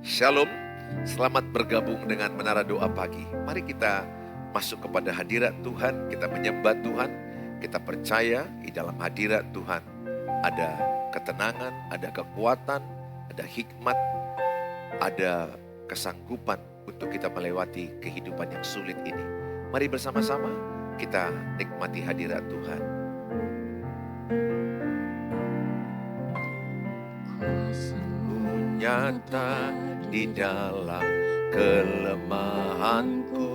Shalom, selamat bergabung dengan Menara Doa Pagi. Mari kita masuk kepada hadirat Tuhan, kita menyembah Tuhan, kita percaya di dalam hadirat Tuhan ada ketenangan, ada kekuatan, ada hikmat, ada kesanggupan untuk kita melewati kehidupan yang sulit ini. Mari bersama-sama kita nikmati hadirat Tuhan. Nyata di dalam kelemahanku,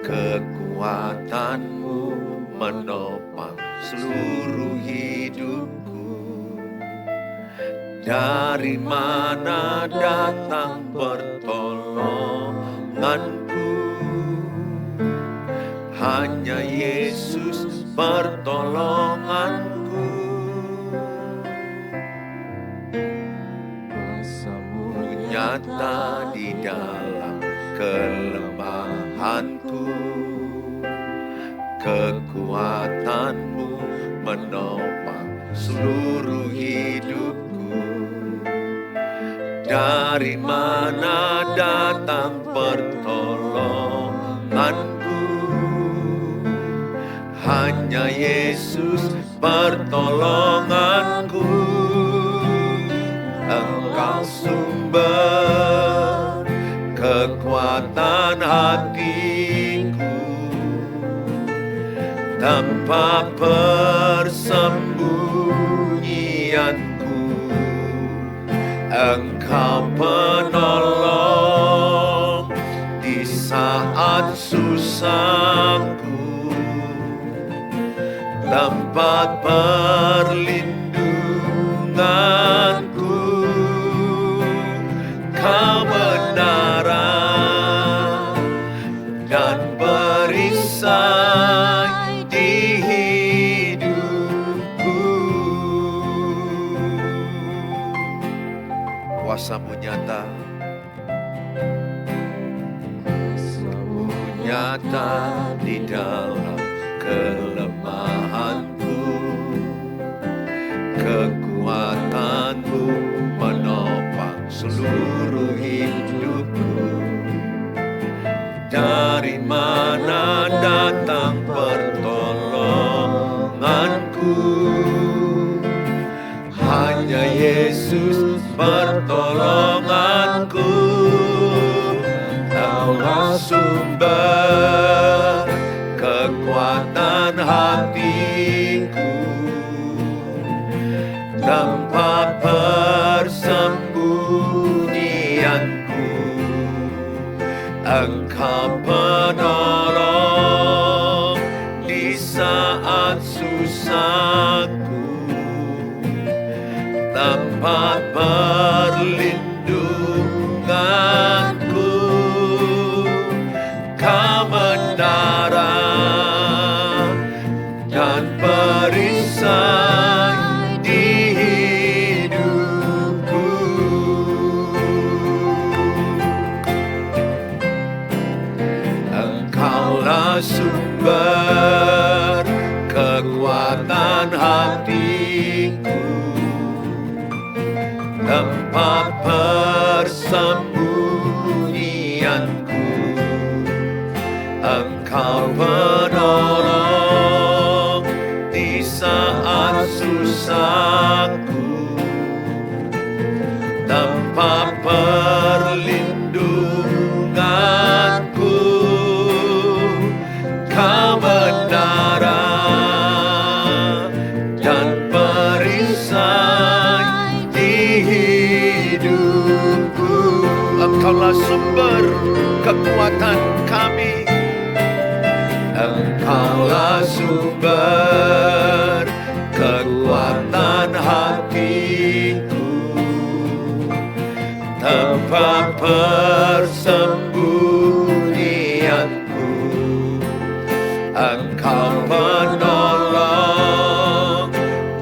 kekuatanmu menopang seluruh hidupku. Dari mana datang pertolonganku? Hanya Yesus pertolonganku. Nyata di dalam kelemahanku, kekuatanmu menopang seluruh hidupku. Dari mana datang pertolonganku? Hanya Yesus pertolonganku. Engkau sumber kekuatan hatiku, tempat persembunyianku. Engkau penolong di saat susahku, tempat perlindunganku. Kebenaran dan perisai di hidupku. Kuasa-Mu nyata, nyata di dalam kelemahanku, kekuatan-Mu menopang seluruh hidupku. Dari mana datang pertolonganku? Hanya Yesus pertolonganku. Engkau sumber kekuatan hatiku, tempat persembunyianku. Engkau penolong di saat susahku, tempat perlindunganku. Kebenaran dan perisai di hidupku. Engkaulah sumber kekuatan hatiku, tempat persembunyianku. Engkau penolong di saat susahku, tempat perlindunganku. Kebenaran dan perisai di hidupku. Engkaulah sumber kekuatan kami. Engkaulah sumber kekuatan hatiku, tempat persembunyianku. Engkau penolong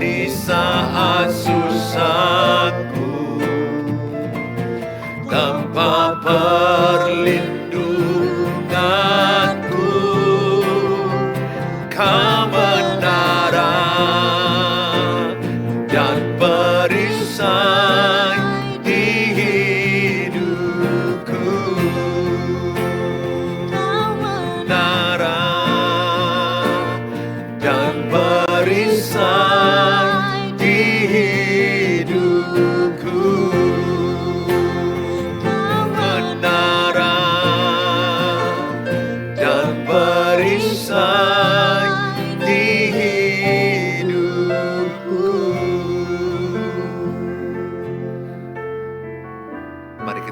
di saat susahku, tempat perlindunganku. Kebenaran dan perisai di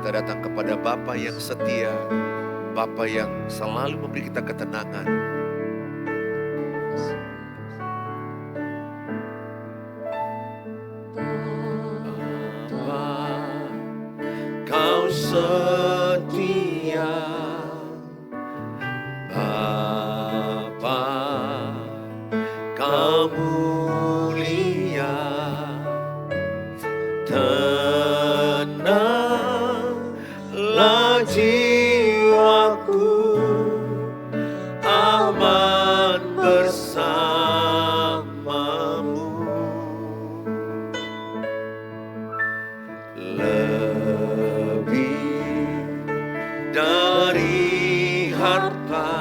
kita datang kepada Bapa yang setia, Bapa yang selalu memberi kita ketenangan. Bapa, Kau setia, Bapa, Kau mulia, tenanglah jiwaku, aman bersamamu. Lebih dari harta,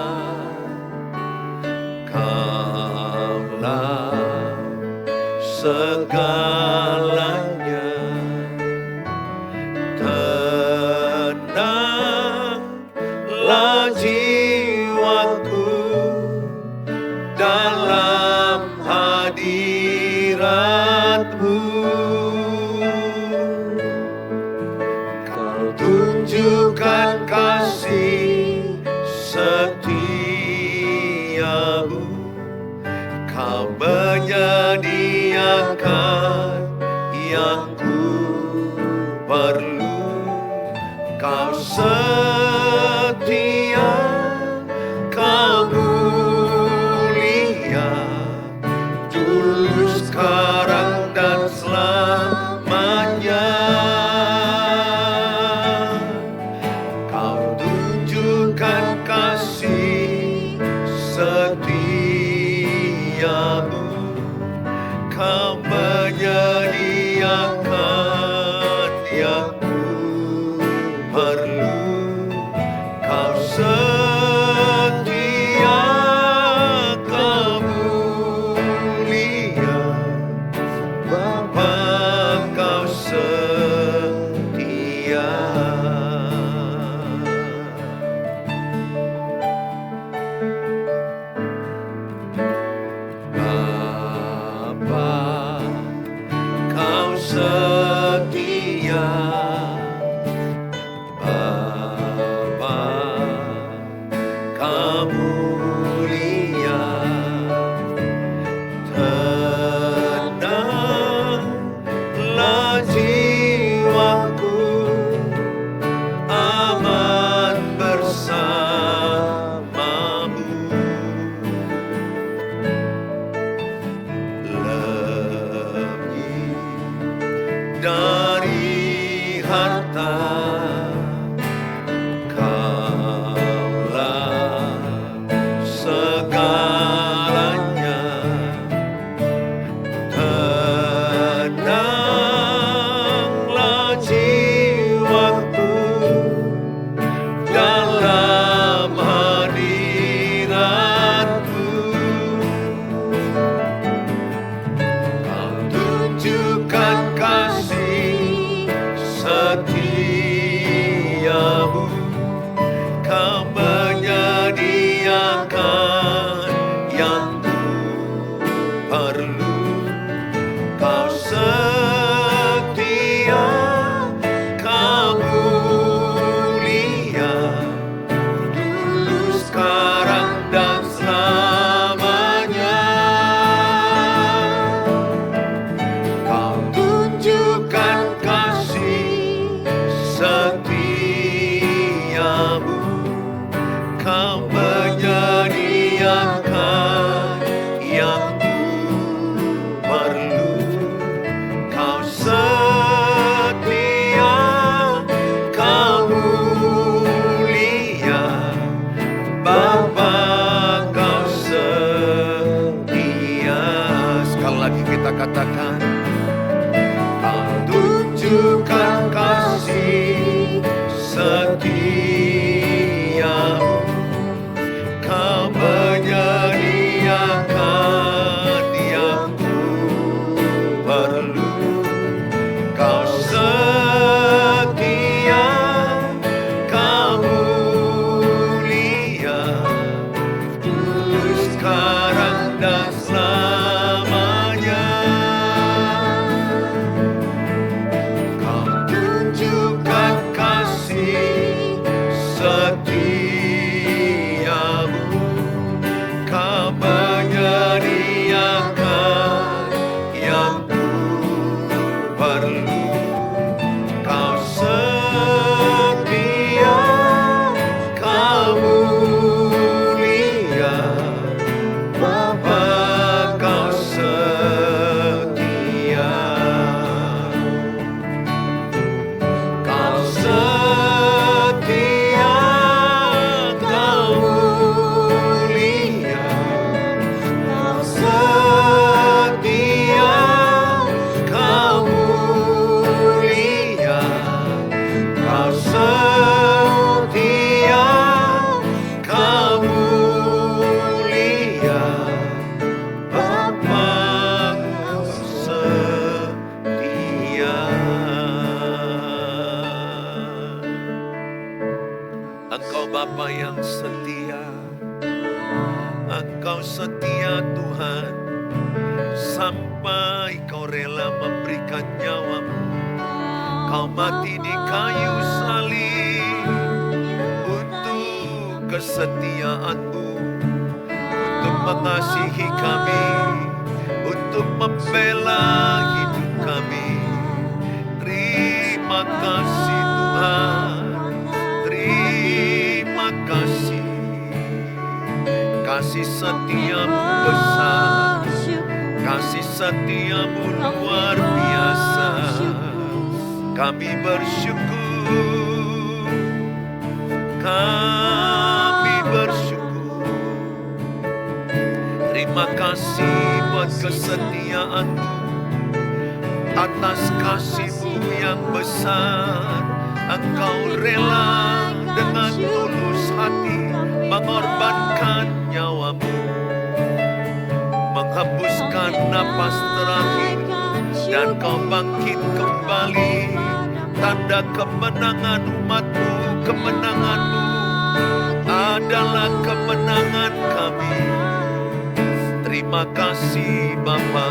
Kaulah segalanya. Tenanglah jiwaku dalam hadirat-Mu. Kau tunjukkan kasih setia-Mu, Kau menyediakan yang ku perlu. Kau setia, Kau mulia, dulu, sekarang, dan selamanya. Kau tunjukkan kasih setia-Mu, Kau menyediakan yang ku perlu. Kau setia, Kau mulia, Bapa, Kau setia. Bapa, Kau setia, Bapa, Kau mulia, tenanglah jiwaku, aman bersamamu. Lebih dari harta, Kaulah segalanya. Tenanglah jiwaku dalam hadirat-Mu. Kau tunjukkan kasih setia-Mu, Kau menyediakan yang ku perlu. Kau setia, Kau mulia, dulu, sekarang, dan selamanya. Kau tunjukkan kasih setia-Mu, Kau menyediakan yang ku perlu. Kau setia, Kau mulia, Bapa, Kau setia. Sekali lagi kita katakan, Kau tunjukkan kasih setia-Mu, Kau menyediakan yang ku perlu. Kau setia, Kau mulia, dulu, sekarang, dan selamanya. Kau tunjukkan Bapa yang setia. Engkau setia Tuhan, sampai Kau rela memberikan nyawamu. Kau mati di kayu salib untuk kesetiaanmu, untuk mengasihi kami, untuk membela hidup kami. Terima kasih Tuhan, terima kasih. Kasih setiamu besar, kasih setiamu luar biasa. Kami bersyukur, kami bersyukur. Terima kasih buat kesetiaanmu, atas kasih-Mu yang besar. Engkau rela dengan tulus hati mengorbankan nyawamu, menghembuskan napas terakhir, dan Kau bangkit kembali. Tanda kemenangan umat-Mu, kemenangan-Mu adalah kemenangan kami. Terima kasih Bapa,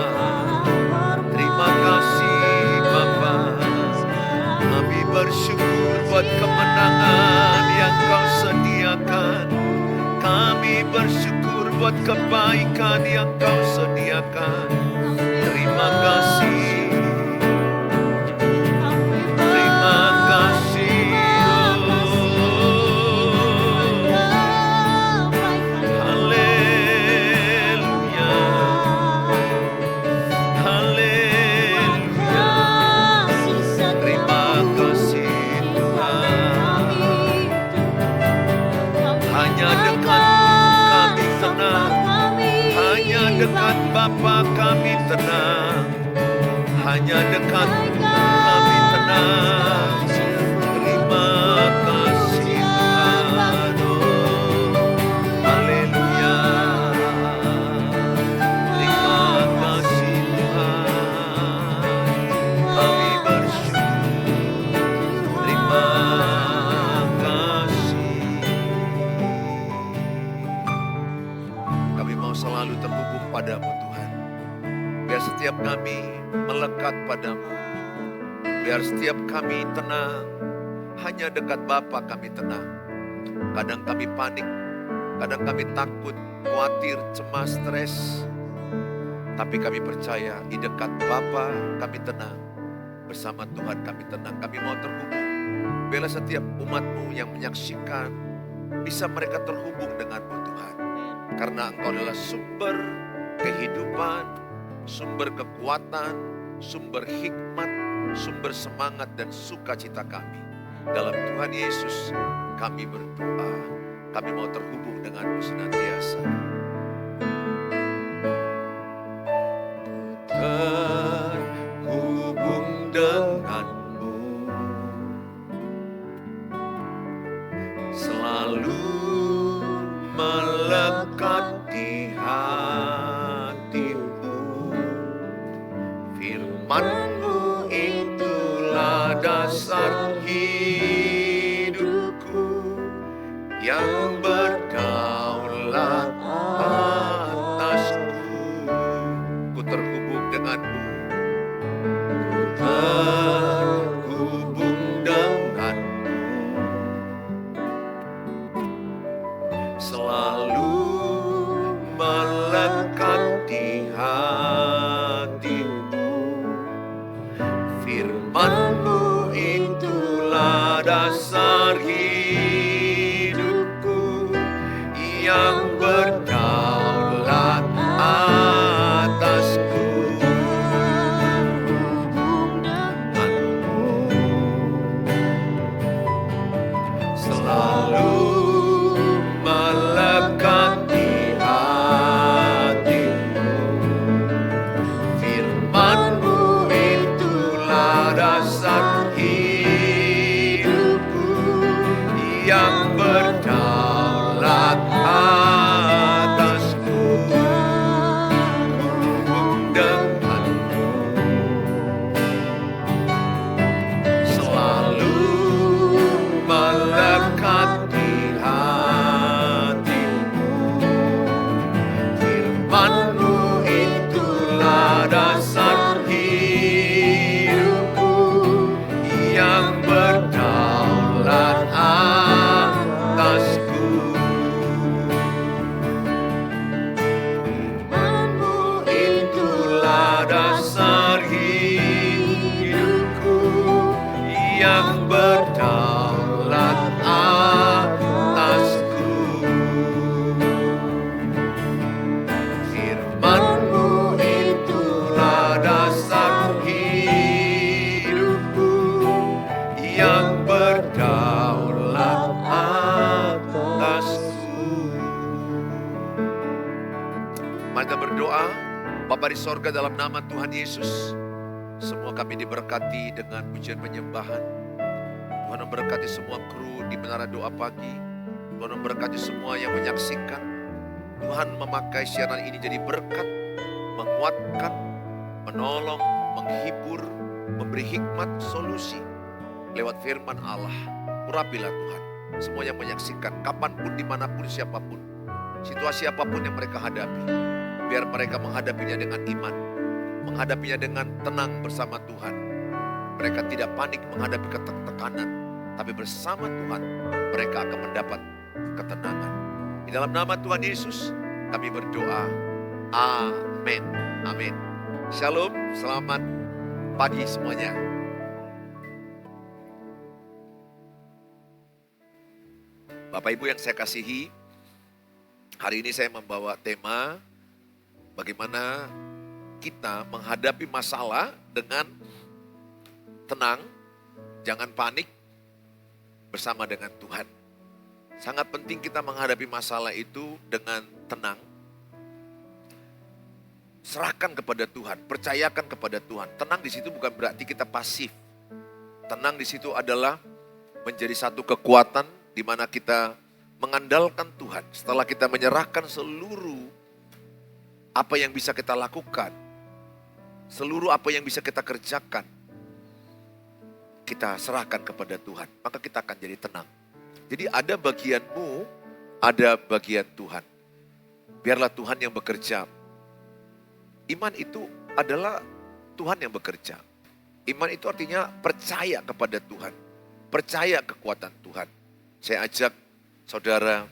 terima kasih Bapa. Kami bersyukur buat kemenangan yang Kau sediakan. Kami bersyukur buat kebaikan yang Kau sediakan. Terima kasih. Terima kasih. Haleluya. Haleluya. Terima kasih Tuhan. Hanya dekat kami tenang, hanya dekat Bapa kami tenang, hanya dekat kami tenang. Terima kasih Tuhan. Haleluya. Terima kasih Tuhan. Kami bersyukur. Terima kasih. Kami mau selalu terhubung padamu Tuhan. Biar setiap kami melekat padamu. Biar setiap kami tenang. Hanya dekat Bapa kami tenang. Kadang kami panik. Kadang kami takut, khawatir, cemas, stres. Tapi kami percaya di dekat Bapa kami tenang. Bersama Tuhan kami tenang. Kami mau terhubung. Biarlah setiap umat-Mu yang menyaksikan bisa mereka terhubung dengan-Mu Tuhan. Karena Engkau adalah sumber kehidupan, sumber kekuatan, sumber hikmat, sumber semangat dan sukacita kami. Dalam Tuhan Yesus kami berdoa. Kami mau terhubung dengan-Mu senantiasa. Terhubung dengan-Mu, selalu melekat di hatimu. Firman-Mu itulah dasar hidupku, yang berdaulat atasku. Ku terhubung dengan-Mu, terhubung dengan-Mu, selalu melekat di hatimu. Firman-Mu itulah dasar hidupku, yang berdaulat atasku. Selalu melekat di hatimu. Firman-Mu itulah dasar hidupku, yang berdaulat atasku. Terhubung dengan-Mu, selalu melekat di hatimu. yang berdaulat atasku. Firman-Mu itulah dasar hidupku yang berdaulat atasku. Mari kita berdoa. Bapa di sorga, dalam nama Tuhan Yesus, semua kami diberkati dengan pujian penyembahan. Tuhan memberkati semua kru di Menara Doa Pagi. Tuhan memberkati semua yang menyaksikan. Tuhan memakai siaran ini jadi berkat, menguatkan, menolong, menghibur, memberi hikmat, solusi lewat firman Allah. Urapilah Tuhan semua yang menyaksikan, kapanpun, dimanapun, siapapun, situasi apapun yang mereka hadapi. Biar mereka menghadapinya dengan iman, menghadapinya dengan tenang bersama Tuhan. Mereka tidak panik menghadapi tekanan, tapi bersama Tuhan mereka akan mendapat ketenangan. Di dalam nama Tuhan Yesus kami berdoa. Amin. Amin. Shalom, selamat pagi semuanya. Bapak Ibu yang saya kasihi, hari ini saya membawa tema bagaimana kita menghadapi masalah dengan tenang, jangan panik bersama dengan Tuhan. Sangat penting kita menghadapi masalah itu dengan tenang. Serahkan kepada Tuhan, percayakan kepada Tuhan. Tenang di situ bukan berarti kita pasif. Tenang di situ adalah menjadi satu kekuatan di mana kita mengandalkan Tuhan. Setelah kita menyerahkan seluruh apa yang bisa kita lakukan, seluruh apa yang bisa kita kerjakan, kita serahkan kepada Tuhan, maka kita akan jadi tenang. Jadi ada bagianmu, ada bagian Tuhan. Biarlah Tuhan yang bekerja. Iman itu adalah Tuhan yang bekerja. Iman itu artinya percaya kepada Tuhan, percaya kekuatan Tuhan. Saya ajak saudara,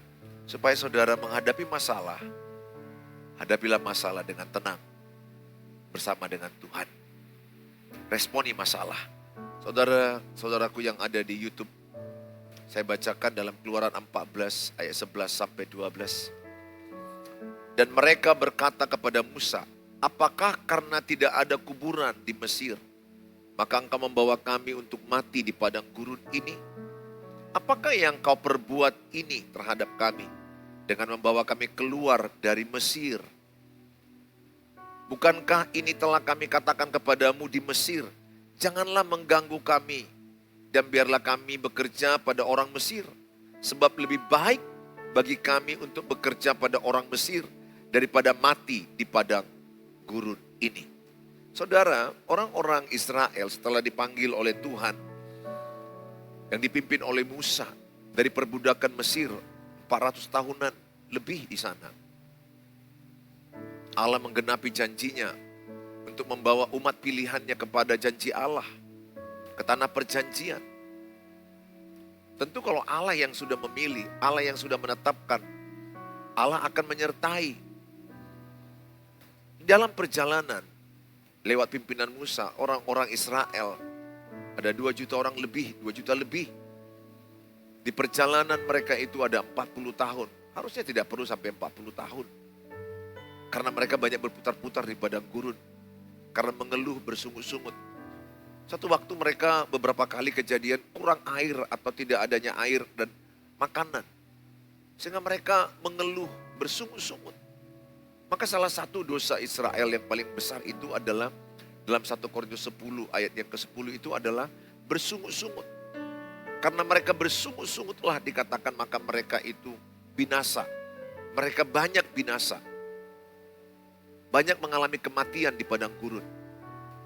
supaya saudara menghadapi masalah, hadapilah masalah dengan tenang bersama dengan Tuhan. Responi masalah. Saudara-saudaraku yang ada di YouTube, saya bacakan dalam Keluaran 14 ayat 11 sampai 12. Dan mereka berkata kepada Musa, apakah karena tidak ada kuburan di Mesir, maka engkau membawa kami untuk mati di padang gurun ini? Apakah yang kau perbuat ini terhadap kami dengan membawa kami keluar dari Mesir? Bukankah ini telah kami katakan kepadamu di Mesir, janganlah mengganggu kami, dan biarlah kami bekerja pada orang Mesir, sebab lebih baik bagi kami untuk bekerja pada orang Mesir daripada mati di padang gurun ini. Saudara, orang-orang Israel setelah dipanggil oleh Tuhan, yang dipimpin oleh Musa dari perbudakan Mesir 400 tahunan lebih di sana. Allah menggenapi janjinya untuk membawa umat pilihannya kepada janji Allah, ke tanah perjanjian. Tentu kalau Allah yang sudah memilih, Allah yang sudah menetapkan, Allah akan menyertai. Dalam perjalanan, lewat pimpinan Musa, orang-orang Israel, ada 2 juta orang lebih, 2 juta lebih. Di perjalanan mereka itu ada 40 tahun. Harusnya tidak perlu sampai 40 tahun. Karena mereka banyak berputar-putar di padang gurun. Karena mengeluh bersungut-sungut. Satu waktu mereka beberapa kali kejadian kurang air atau tidak adanya air dan makanan. Sehingga mereka mengeluh bersungut-sungut. Maka salah satu dosa Israel yang paling besar itu adalah dalam 1 Korintus 10 ayat yang ke-10 itu adalah bersungut-sungut. Karena mereka bersungut-sungutlah dikatakan maka mereka itu binasa. Mereka banyak binasa. Banyak mengalami kematian di padang gurun.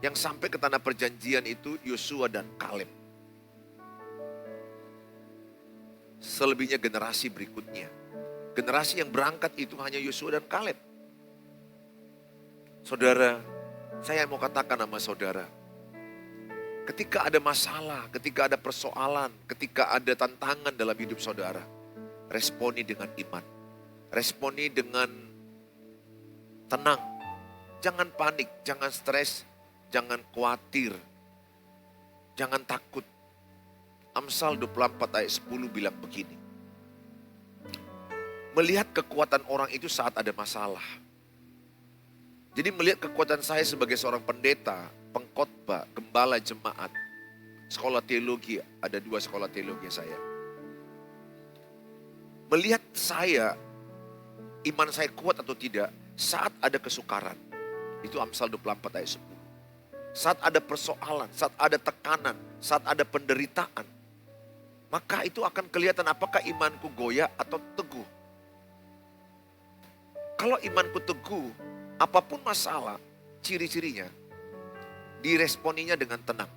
Yang sampai ke tanah perjanjian itu Yosua dan Kaleb. Selebihnya generasi berikutnya. Generasi yang berangkat itu hanya Yosua dan Kaleb. Saudara, saya mau katakan sama saudara. Ketika ada masalah, ketika ada persoalan, ketika ada tantangan dalam hidup saudara, responi dengan iman. Responi dengan tenang. Jangan panik, jangan stres, jangan khawatir, jangan takut. Amsal 24 ayat 10 bilang begini. Melihat kekuatan orang itu saat ada masalah. Jadi melihat kekuatan saya sebagai seorang pendeta, pengkhotbah, gembala jemaat, sekolah teologi, ada 2 sekolah teologi saya. Melihat saya, iman saya kuat atau tidak saat ada kesukaran. Itu Amsal 24 ayat 10. Saat ada persoalan, saat ada tekanan, saat ada penderitaan. Maka itu akan kelihatan apakah imanku goyah atau teguh. Kalau imanku teguh, apapun masalah, ciri-cirinya, diresponinya dengan tenang.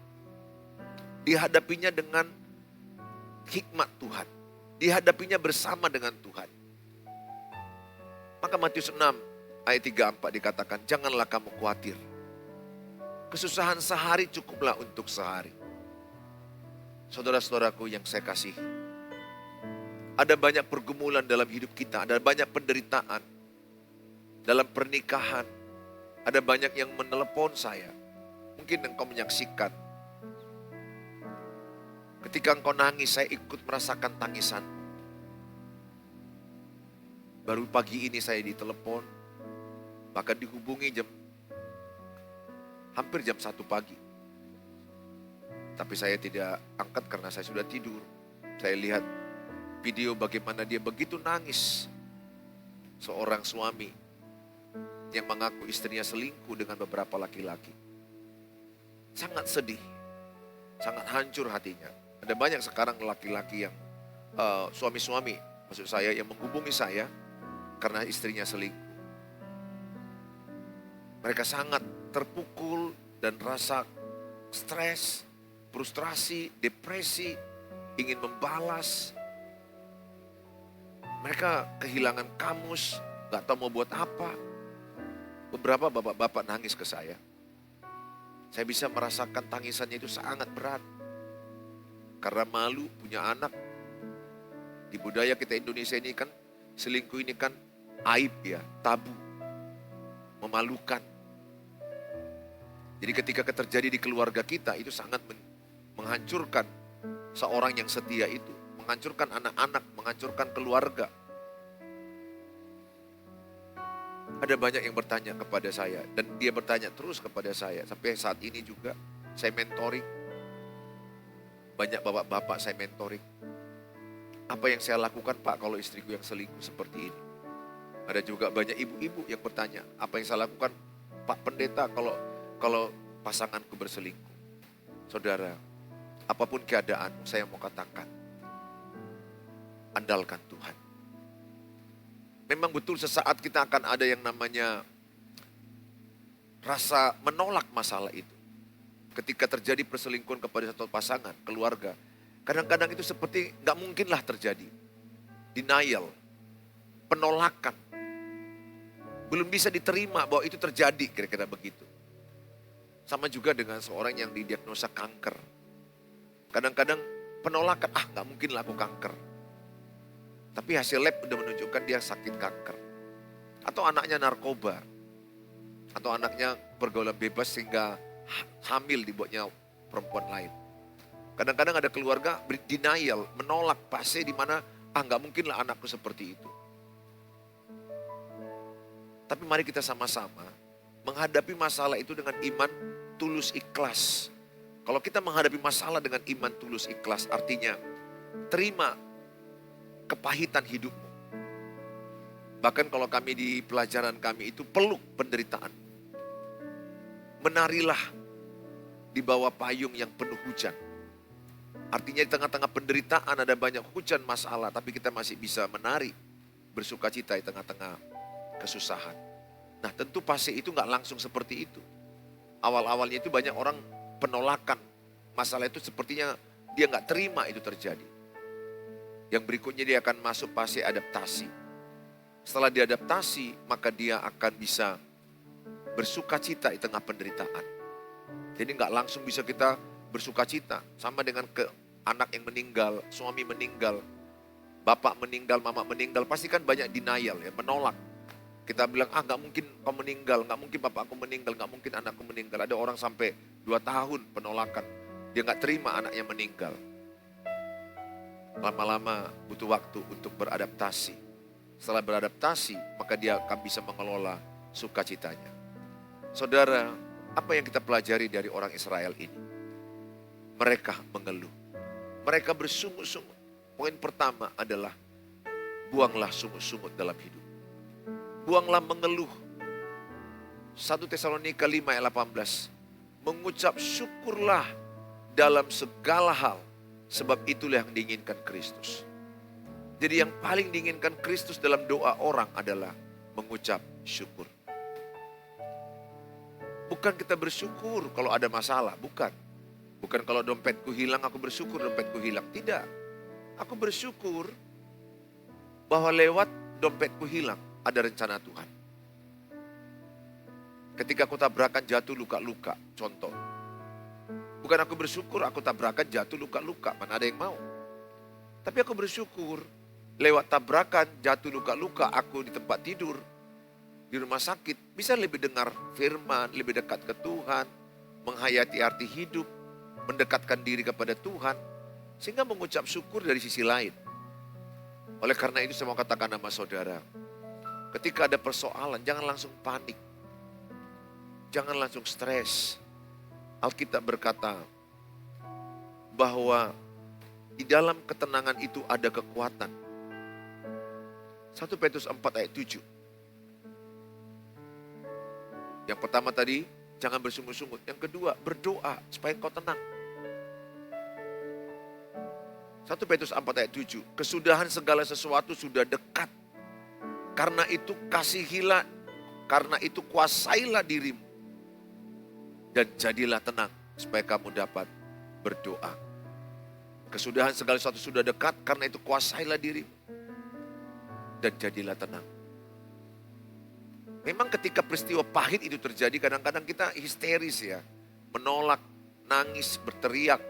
Dihadapinya dengan hikmat Tuhan. Dihadapinya bersama dengan Tuhan. Maka Matius 6 ayat 3-4 dikatakan, janganlah kamu khawatir. Kesusahan sehari cukuplah untuk sehari. Saudara-saudaraku yang saya kasihi. Ada banyak pergumulan dalam hidup kita, ada banyak penderitaan. Dalam pernikahan, ada banyak yang menelepon saya. Mungkin engkau menyaksikan. Ketika engkau nangis, saya ikut merasakan tangisan. Baru pagi ini saya ditelepon, bahkan dihubungi hampir jam 1 pagi. Tapi saya tidak angkat karena saya sudah tidur. Saya lihat video bagaimana dia begitu nangis. Seorang suami yang mengaku istrinya selingkuh dengan beberapa laki-laki. Sangat sedih, sangat hancur hatinya. Ada banyak sekarang laki-laki yang suami-suami, maksud saya, yang menghubungi saya karena istrinya selingkuh. Mereka sangat terpukul dan rasa stres, frustrasi, depresi, ingin membalas. Mereka kehilangan kamus, gak tahu mau buat apa. Beberapa bapak-bapak nangis ke saya. Saya bisa merasakan tangisannya itu sangat berat. Karena malu punya anak. Di budaya kita Indonesia ini kan, selingkuh ini kan aib ya, tabu. Memalukan. Jadi ketika terjadi di keluarga kita, itu sangat menghancurkan seorang yang setia itu. Menghancurkan anak-anak, menghancurkan keluarga. Ada banyak yang bertanya kepada saya, dan dia bertanya terus kepada saya. Sampai saat ini juga saya mentoring. Banyak bapak-bapak saya mentoring. Apa yang saya lakukan Pak kalau istriku yang selingkuh seperti ini? Ada juga banyak ibu-ibu yang bertanya, apa yang saya lakukan Pak Pendeta kalau pasanganku berselingkuh? Saudara, apapun keadaan, saya mau katakan, andalkan Tuhan. Memang betul sesaat kita akan ada yang namanya rasa menolak masalah itu. Ketika terjadi perselingkuhan kepada satu pasangan, keluarga. Kadang-kadang itu seperti gak mungkinlah terjadi. Denial, penolakan. Belum bisa diterima bahwa itu terjadi, kira-kira begitu. Sama juga dengan seorang yang didiagnosa kanker. Kadang-kadang penolakan, gak mungkinlah aku kanker. Tapi hasil lab sudah menunjukkan dia sakit kanker. Atau anaknya narkoba. Atau anaknya pergaulan bebas sehingga hamil dibuatnya perempuan lain. Kadang-kadang ada keluarga denial, menolak fase di mana gak mungkinlah anakku seperti itu. Tapi mari kita sama-sama menghadapi masalah itu dengan iman tulus ikhlas. Kalau kita menghadapi masalah dengan iman tulus ikhlas, artinya terima kepahitan hidupmu. Bahkan kalau kami di pelajaran kami itu peluk penderitaan. Menarilah di bawah payung yang penuh hujan. Artinya di tengah-tengah penderitaan ada banyak hujan masalah, tapi kita masih bisa menari, bersuka cita di tengah-tengah kesusahan. Nah tentu fase itu gak langsung seperti itu. Awal-awalnya itu banyak orang penolakan. Masalah itu sepertinya dia gak terima itu terjadi. Yang berikutnya dia akan masuk fase adaptasi. Setelah diadaptasi, maka dia akan bisa bersuka cita di tengah penderitaan. Jadi gak langsung bisa kita bersuka cita. Sama dengan anak yang meninggal, suami meninggal, bapak meninggal, mama meninggal. Pasti kan banyak denial ya, menolak. Kita bilang, gak mungkin kau meninggal, gak mungkin bapakku meninggal, gak mungkin anakku meninggal. Ada orang sampai 2 tahun penolakan. Dia gak terima anaknya meninggal. Lama-lama butuh waktu untuk beradaptasi. Setelah beradaptasi, maka dia akan bisa mengelola sukacitanya. Saudara, apa yang kita pelajari dari orang Israel ini? Mereka mengeluh. Mereka bersungut-sungut. Poin pertama adalah buanglah sungut-sungut dalam hidup. Buanglah mengeluh. 1 Tesalonika 5 ayat 18. Mengucap syukurlah dalam segala hal. Sebab itulah yang diinginkan Kristus. Jadi yang paling diinginkan Kristus dalam doa orang adalah mengucap syukur. Bukan kita bersyukur kalau ada masalah, bukan. Bukan kalau dompetku hilang, aku bersyukur dompetku hilang. Tidak. Aku bersyukur bahwa lewat dompetku hilang ada rencana Tuhan. Ketika aku tabrakan jatuh luka-luka, contoh. Bukan aku bersyukur aku tabrakan jatuh luka-luka, mana ada yang mau. Tapi aku bersyukur lewat tabrakan jatuh luka-luka aku di tempat tidur, di rumah sakit, bisa lebih dengar firman, lebih dekat ke Tuhan, menghayati arti hidup, mendekatkan diri kepada Tuhan, sehingga mengucap syukur dari sisi lain. Oleh karena itu saya mau katakan sama saudara, ketika ada persoalan jangan langsung panik, jangan langsung stres. Alkitab berkata bahwa di dalam ketenangan itu ada kekuatan. 1 Petrus 4 ayat 7. Yang pertama tadi, jangan bersungut-sungut. Yang kedua, berdoa supaya engkau tenang. 1 Petrus 4 ayat 7. Kesudahan segala sesuatu sudah dekat. Karena itu kasihilah, karena itu kuasailah dirimu. Dan jadilah tenang supaya kamu dapat berdoa. Kesudahan segala sesuatu sudah dekat, karena itu kuasailah dirimu. Dan jadilah tenang. Memang ketika peristiwa pahit itu terjadi, kadang-kadang kita histeris ya. Menolak, nangis, berteriak.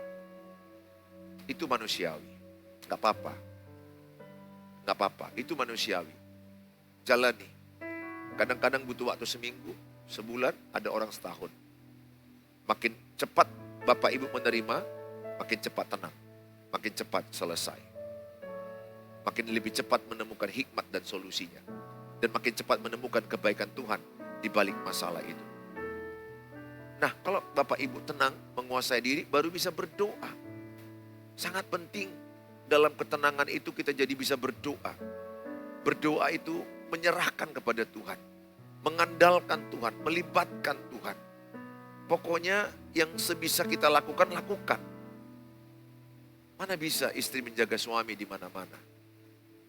Itu manusiawi. Gak apa-apa. Gak apa-apa, itu manusiawi. Jalani. Kadang-kadang butuh waktu seminggu, sebulan, ada orang setahun. Makin cepat Bapak Ibu menerima, makin cepat tenang. Makin cepat selesai. Makin lebih cepat menemukan hikmat dan solusinya. Dan makin cepat menemukan kebaikan Tuhan di balik masalah itu. Nah, kalau Bapak Ibu tenang, menguasai diri, baru bisa berdoa. Sangat penting dalam ketenangan itu kita jadi bisa berdoa. Berdoa itu menyerahkan kepada Tuhan. Mengandalkan Tuhan, melibatkan Tuhan. Pokoknya yang sebisa kita lakukan, lakukan. Mana bisa istri menjaga suami di mana-mana?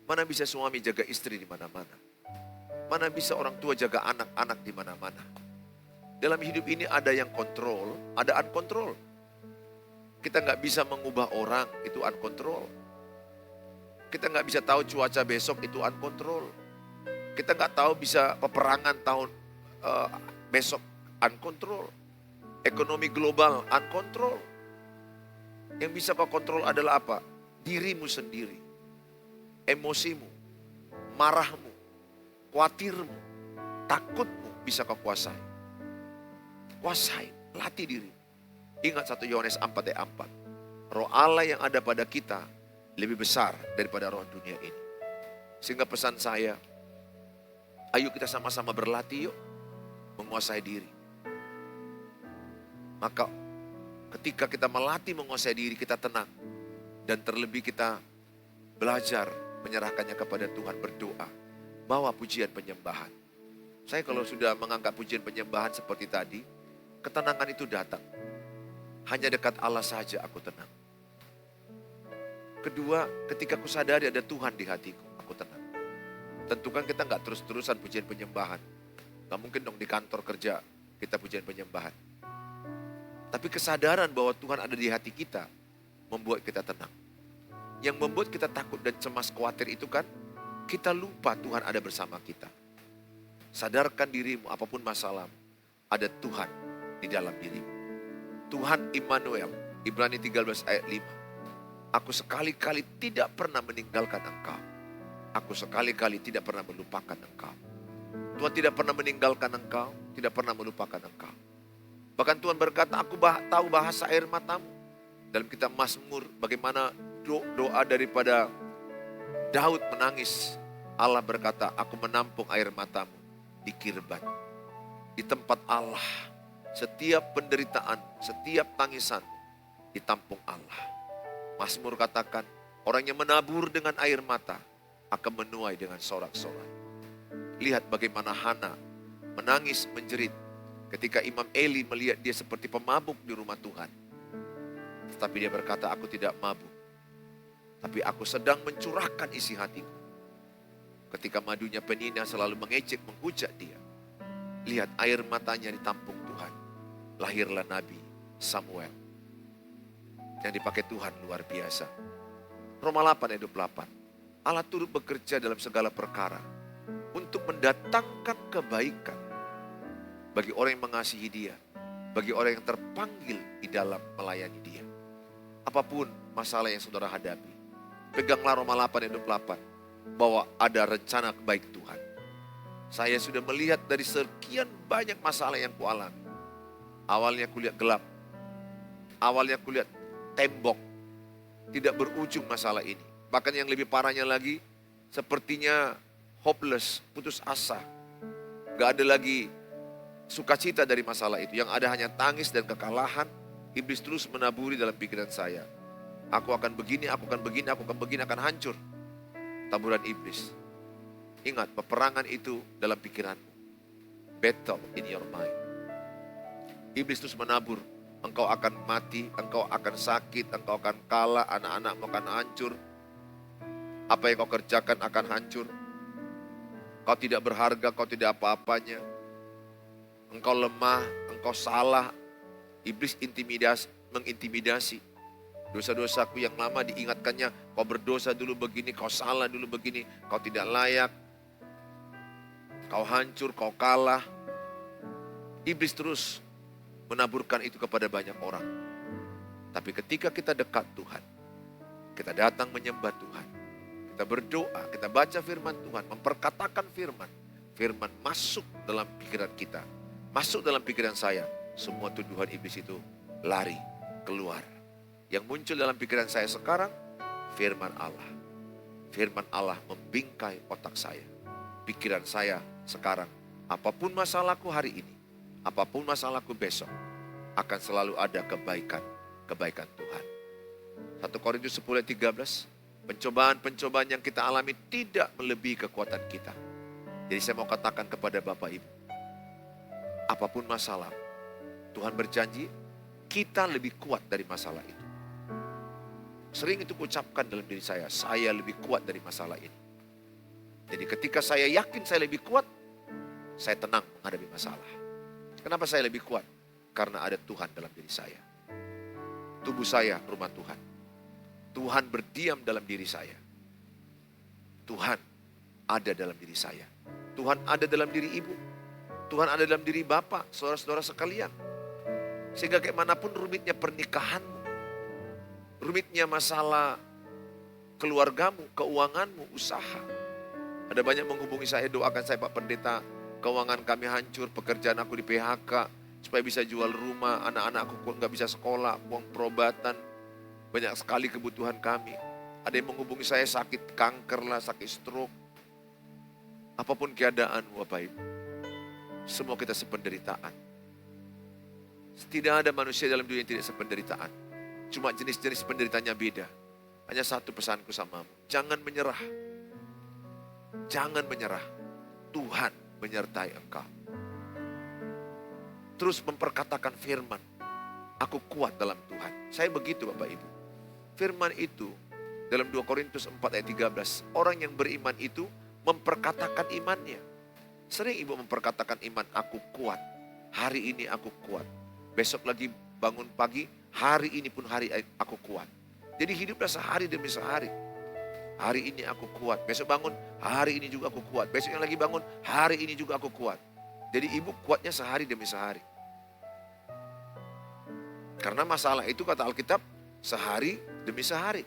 Mana bisa suami jaga istri di mana-mana? Mana bisa orang tua jaga anak-anak di mana-mana? Dalam hidup ini ada yang kontrol, ada uncontrol. Kita nggak bisa mengubah orang, itu uncontrol. Kita nggak bisa tahu cuaca besok, itu uncontrol. Kita nggak tahu bisa peperangan tahun besok, uncontrol. Ekonomi global, uncontrol. Yang bisa kau kontrol adalah apa? Dirimu sendiri. Emosimu, marahmu, khawatirmu, takutmu bisa kau kuasai. Kuasai, latih diri. Ingat 1 Yohanes 4 ayat 4. Roh Allah yang ada pada kita lebih besar daripada roh dunia ini. Sehingga pesan saya, ayo kita sama-sama berlatih yuk, menguasai diri. Maka ketika kita melatih menguasai diri, kita tenang. Dan terlebih kita belajar menyerahkannya kepada Tuhan, berdoa. Bawa pujian penyembahan. Saya kalau sudah mengangkat pujian penyembahan seperti tadi, ketenangan itu datang. Hanya dekat Allah saja aku tenang. Kedua, ketika aku sadari ada Tuhan di hatiku, aku tenang. Tentu kan kita gak terus-terusan pujian penyembahan. Gak mungkin dong di kantor kerja kita pujian penyembahan. Tapi kesadaran bahwa Tuhan ada di hati kita membuat kita tenang. Yang membuat kita takut dan cemas khawatir itu kan kita lupa Tuhan ada bersama kita. Sadarkan dirimu apapun masalahmu, ada Tuhan di dalam dirimu. Tuhan Immanuel, Ibrani 13 ayat 5. Aku sekali-kali tidak pernah meninggalkan engkau. Aku sekali-kali tidak pernah melupakan engkau. Tuhan tidak pernah meninggalkan engkau, tidak pernah melupakan engkau. Bahkan Tuhan berkata, aku tahu bahasa air matamu. Dalam kitab Mazmur, bagaimana doa daripada Daud menangis. Allah berkata, aku menampung air matamu di Kirbat. Di tempat Allah, setiap penderitaan, setiap tangisan ditampung Allah. Mazmur katakan, orang yang menabur dengan air mata akan menuai dengan sorak-sorai. Lihat bagaimana Hana menangis menjerit ketika Imam Eli melihat dia seperti pemabuk di rumah Tuhan. Tetapi dia berkata, aku tidak mabuk, tapi aku sedang mencurahkan isi hatiku. Ketika madunya penina selalu mengejek, menghujat dia. Lihat air matanya ditampung Tuhan. Lahirlah Nabi Samuel yang dipakai Tuhan luar biasa. Roma 8 ayat 28. Allah turut bekerja dalam segala perkara untuk mendatangkan kebaikan bagi orang yang mengasihi dia, bagi orang yang terpanggil di dalam melayani dia. Apapun masalah yang saudara hadapi, peganglah Roma 8 ayat 28 bahwa ada rencana baik Tuhan. Saya sudah melihat dari sekian banyak masalah yang kualami. Awalnya kulihat gelap, awalnya kulihat tembok, tidak berujung masalah ini. Bahkan yang lebih parahnya lagi, sepertinya hopeless, putus asa. Gak ada lagi sukacita dari masalah itu. Yang ada hanya tangis dan kekalahan. Iblis terus menaburi dalam pikiran saya. Aku akan begini, aku akan begini, aku akan begini, akan hancur. Taburan iblis. Ingat, peperangan itu dalam pikiranmu. Battle in your mind. Iblis terus menabur. Engkau akan mati, engkau akan sakit, engkau akan kalah, anak-anakmu akan hancur. Apa yang kau kerjakan akan hancur. Kau tidak berharga, kau tidak apa-apanya. Engkau lemah, engkau salah. Iblis mengintimidasi. Dosa-dosaku yang lama diingatkannya, kau berdosa dulu begini, kau salah dulu begini, kau tidak layak. Kau hancur, kau kalah. Iblis terus menaburkan itu kepada banyak orang. Tapi ketika kita dekat Tuhan, kita datang menyembah Tuhan, kita berdoa, kita baca firman Tuhan, memperkatakan firman. Firman masuk dalam pikiran kita, masuk dalam pikiran saya. Semua tuduhan iblis itu lari, keluar. Yang muncul dalam pikiran saya sekarang, firman Allah. Firman Allah membingkai otak saya. Pikiran saya sekarang, apapun masalahku hari ini, apapun masalahku besok, akan selalu ada kebaikan Tuhan. 1 Korintus 10 ayat 13, pencobaan-pencobaan yang kita alami tidak melebihi kekuatan kita. Jadi saya mau katakan kepada Bapak Ibu, apapun masalah, Tuhan berjanji kita lebih kuat dari masalah itu. Sering itu ucapkan dalam diri saya lebih kuat dari masalah ini. Jadi ketika saya yakin saya lebih kuat, saya tenang menghadapi masalah. Kenapa saya lebih kuat? Karena ada Tuhan dalam diri saya. Tubuh saya rumah Tuhan. Tuhan berdiam dalam diri saya. Tuhan ada dalam diri saya. Tuhan ada dalam diri ibu. Tuhan ada dalam diri bapak, saudara-saudara sekalian. Sehingga kayak manapun rumitnya pernikahanmu, rumitnya masalah keluargamu, keuanganmu, usaha. Ada banyak menghubungi saya, doakan saya Pak Pendeta, keuangan kami hancur, pekerjaan aku di PHK, supaya bisa jual rumah, anak-anakku nggak bisa sekolah, uang perobatan, banyak sekali kebutuhan kami. Ada yang menghubungi saya sakit kanker lah, sakit stroke. Apapun keadaan Bapak Ibu, semua kita sependeritaan. Tidak ada manusia dalam dunia yang tidak sependeritaan. Cuma jenis-jenis penderitaannya beda. Hanya satu pesanku samamu, jangan menyerah. Jangan menyerah. Tuhan menyertai engkau. Terus memperkatakan firman. Aku kuat dalam Tuhan. Saya begitu Bapak Ibu. Firman itu dalam 2 Korintus 4 ayat 13. Orang yang beriman itu memperkatakan imannya. Sering ibu memperkatakan iman, aku kuat. Hari ini aku kuat. Besok lagi bangun pagi, hari ini pun hari aku kuat. Jadi hiduplah sehari demi sehari. Hari ini aku kuat. Besok bangun, hari ini juga aku kuat. Besok yang lagi bangun, hari ini juga aku kuat. Jadi ibu kuatnya sehari demi sehari. Karena masalah itu kata Alkitab, sehari demi sehari.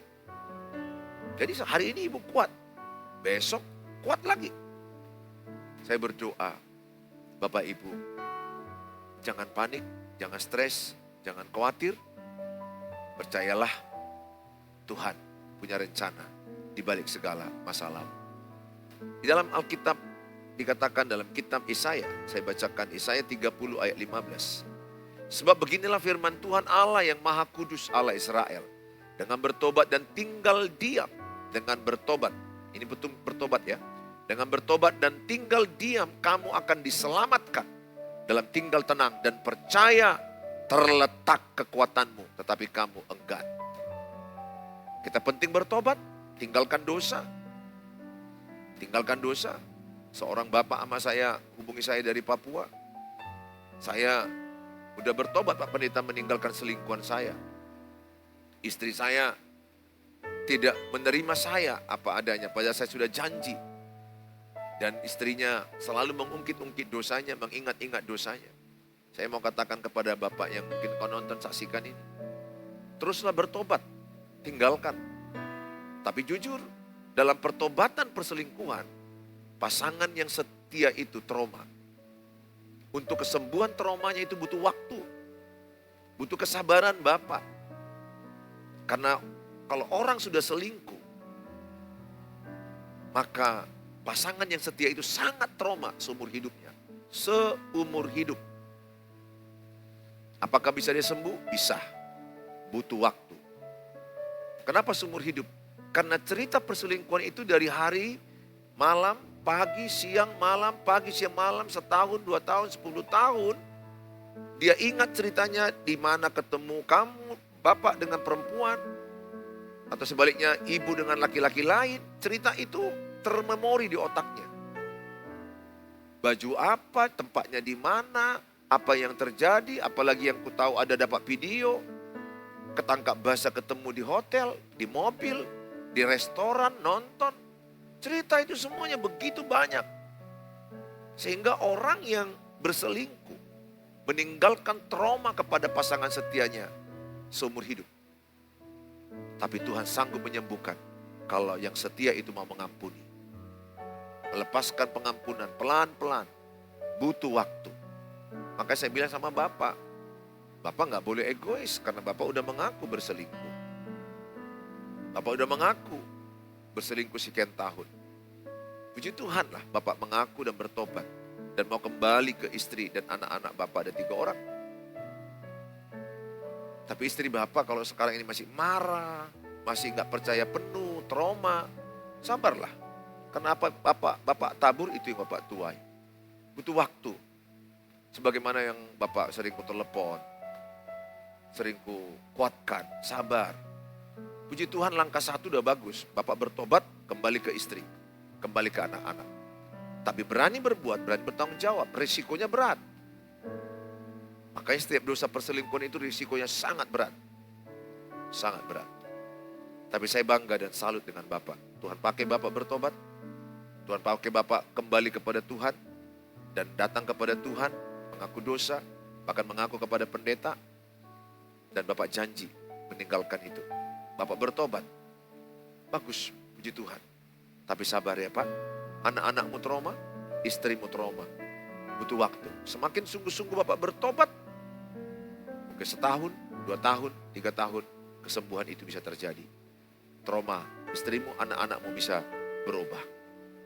Jadi hari ini ibu kuat. Besok kuat lagi. Saya berdoa, Bapak Ibu, jangan panik, jangan stres, jangan khawatir. Percayalah, Tuhan punya rencana di balik segala masalah. Di dalam Alkitab dikatakan dalam kitab Yesaya, saya bacakan Yesaya 30 ayat 15. Sebab beginilah firman Tuhan Allah yang Maha Kudus, Allah Israel. Dengan bertobat dan tinggal diam. Dengan bertobat, ini betul bertobat ya. Dengan bertobat dan tinggal diam, kamu akan diselamatkan. Dalam tinggal tenang dan percaya terletak kekuatanmu, tetapi kamu enggan. Kita penting bertobat, tinggalkan dosa. Tinggalkan dosa. Seorang bapak sama saya, hubungi saya dari Papua. Saya udah bertobat Pak Pendeta, meninggalkan selingkuhan saya. Istri saya tidak menerima saya apa adanya, padahal saya sudah janji. Dan istrinya selalu mengungkit-ungkit dosanya, mengingat-ingat dosanya. Saya mau katakan kepada bapak yang mungkin kau nonton, saksikan ini. Teruslah bertobat, tinggalkan. Tapi jujur, dalam pertobatan perselingkuhan, pasangan yang setia itu trauma. Untuk kesembuhan traumanya itu butuh waktu. Butuh kesabaran bapak. Karena kalau orang sudah selingkuh, maka pasangan yang setia itu sangat trauma seumur hidupnya. Seumur hidup. Apakah bisa dia sembuh? Bisa. Butuh waktu. Kenapa seumur hidup? Karena cerita perselingkuhan itu dari hari, malam, pagi, siang, malam, pagi, siang, malam, setahun, 2 tahun, 10 tahun. Dia ingat ceritanya di mana ketemu kamu, bapak dengan perempuan. Atau sebaliknya ibu dengan laki-laki lain. Cerita itu termemori di otaknya. Baju apa, tempatnya di mana, apa yang terjadi, apalagi yang ku tahu ada dapat video. Ketangkap basah ketemu di hotel, di mobil, di restoran, nonton. Cerita itu semuanya begitu banyak. Sehingga orang yang berselingkuh meninggalkan trauma kepada pasangan setianya seumur hidup. Tapi Tuhan sanggup menyembuhkan kalau yang setia itu mau mengampuni. Melepaskan pengampunan pelan-pelan, butuh waktu. Makanya saya bilang sama Bapak, Bapak gak boleh egois karena Bapak udah mengaku berselingkuh. Bapak udah mengaku berselingkuh sekian tahun. Puji Tuhan lah Bapak mengaku dan bertobat. Dan mau kembali ke istri dan anak-anak Bapak, ada 3 orang. Tapi istri Bapak kalau sekarang ini masih marah, masih gak percaya penuh, trauma, sabarlah. Kenapa Bapak tabur itu yang Bapak tuai. Butuh waktu. Sebagaimana yang Bapak sering ku telepon, sering ku kuatkan, sabar. Puji Tuhan langkah 1 udah bagus. Bapak bertobat, kembali ke istri, kembali ke anak-anak. Tapi berani berbuat, berani bertanggung jawab, risikonya berat. Makanya setiap dosa perselingkuhan itu risikonya sangat berat. Sangat berat. Tapi saya bangga dan salut dengan Bapak. Tuhan pakai Bapak bertobat. Tuhan pakai Bapak kembali kepada Tuhan. Dan datang kepada Tuhan, mengaku dosa, bahkan mengaku kepada pendeta. Dan Bapak janji meninggalkan itu. Bapak bertobat. Bagus, puji Tuhan. Tapi sabar ya Pak. Anak-anakmu trauma, istrimu trauma. Butuh waktu. Semakin sungguh-sungguh Bapak bertobat, mungkin 1 tahun, 2 tahun, 3 tahun, kesembuhan itu bisa terjadi. Trauma istrimu, anak-anakmu bisa berubah.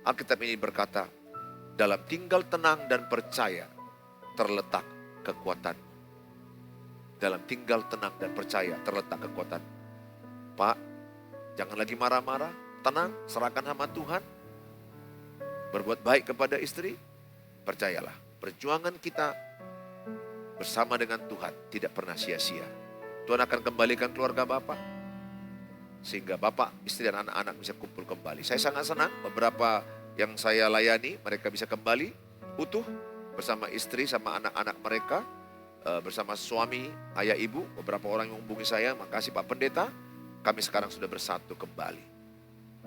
Alkitab ini berkata, dalam tinggal tenang dan percaya terletak kekuatan. Dalam tinggal tenang dan percaya terletak kekuatan. Pak, jangan lagi marah-marah, tenang, serahkan sama Tuhan. Berbuat baik kepada istri, percayalah, perjuangan kita bersama dengan Tuhan tidak pernah sia-sia. Tuhan akan kembalikan keluarga Bapak, sehingga Bapak, istri dan anak-anak bisa kumpul kembali. Saya sangat senang beberapa yang saya layani, mereka bisa kembali utuh bersama istri sama anak-anak mereka, bersama suami, ayah ibu. Beberapa orang yang menghubungi saya, makasih Pak Pendeta, kami sekarang sudah bersatu kembali.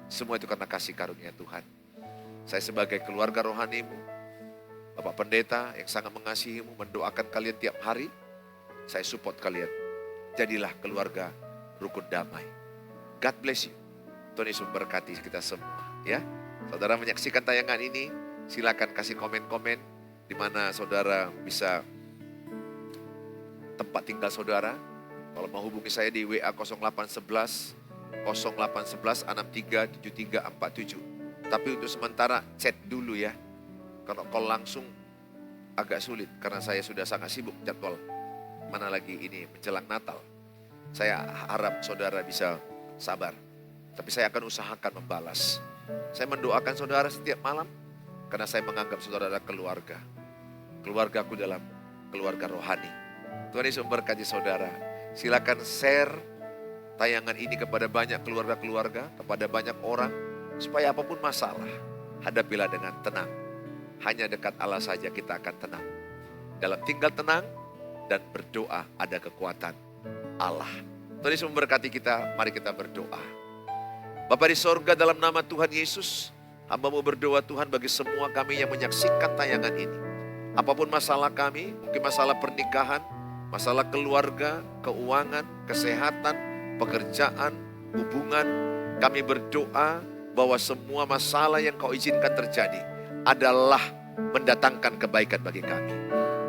Semua itu karena kasih karunia Tuhan. Saya sebagai keluarga rohanimu, Bapak Pendeta yang sangat mengasihimu, mendoakan kalian tiap hari, saya support kalian. Jadilah keluarga rukun damai. God bless you. Tuhan Yesus memberkati kita semua. Ya, saudara menyaksikan tayangan ini, silakan kasih komen-komen di mana saudara bisa tempat tinggal saudara. Kalau mau hubungi saya di WA 0811 0811 63 7347. Tapi untuk sementara chat dulu ya. Kalau call langsung agak sulit karena saya sudah sangat sibuk jadwal. Mana lagi ini menjelang Natal. Saya harap saudara bisa sabar. Tapi saya akan usahakan membalas. Saya mendoakan saudara setiap malam karena saya menganggap saudara adalah keluarga. Keluargaku dalam keluarga rohani. Tuhan Yesus memberkati saudara. Silakan share tayangan ini kepada banyak keluarga-keluarga, kepada banyak orang. Supaya apapun masalah, hadapilah dengan tenang. Hanya dekat Allah saja kita akan tenang. Dalam tinggal tenang dan berdoa ada kekuatan Allah. Tuhan Yesus memberkati kita, mari kita berdoa. Bapa di sorga, dalam nama Tuhan Yesus, hamba-Mu berdoa Tuhan bagi semua kami yang menyaksikan tayangan ini. Apapun masalah kami, mungkin masalah pernikahan, masalah keluarga, keuangan, kesehatan, pekerjaan, hubungan, kami berdoa bahwa semua masalah yang Kau izinkan terjadi adalah mendatangkan kebaikan bagi kami.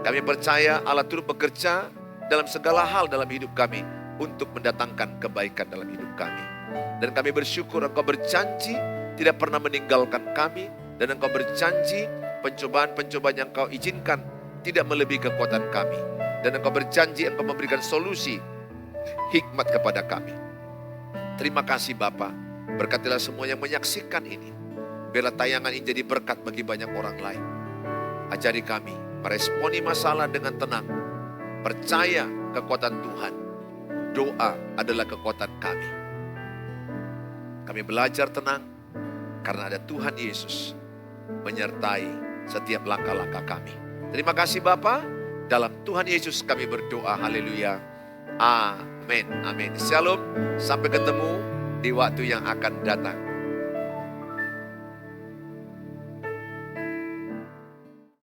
Kami percaya Allah turut bekerja dalam segala hal dalam hidup kami untuk mendatangkan kebaikan dalam hidup kami. Dan kami bersyukur Engkau berjanji tidak pernah meninggalkan kami. Dan Engkau berjanji pencobaan-pencobaan yang Kau izinkan tidak melebihi kekuatan kami. Dan Engkau berjanji Engkau memberikan solusi hikmat kepada kami. Terima kasih Bapa. Berkatilah semua yang menyaksikan ini. Biarlah tayangan ini jadi berkat bagi banyak orang lain. Ajari kami meresponi masalah dengan tenang. Percaya kekuatan Tuhan. Doa adalah kekuatan kami. Kami belajar tenang karena ada Tuhan Yesus menyertai setiap langkah-langkah kami. Terima kasih Bapa. Dalam Tuhan Yesus kami berdoa. Haleluya. Amin. Amin. Shalom. Sampai ketemu di waktu yang akan datang.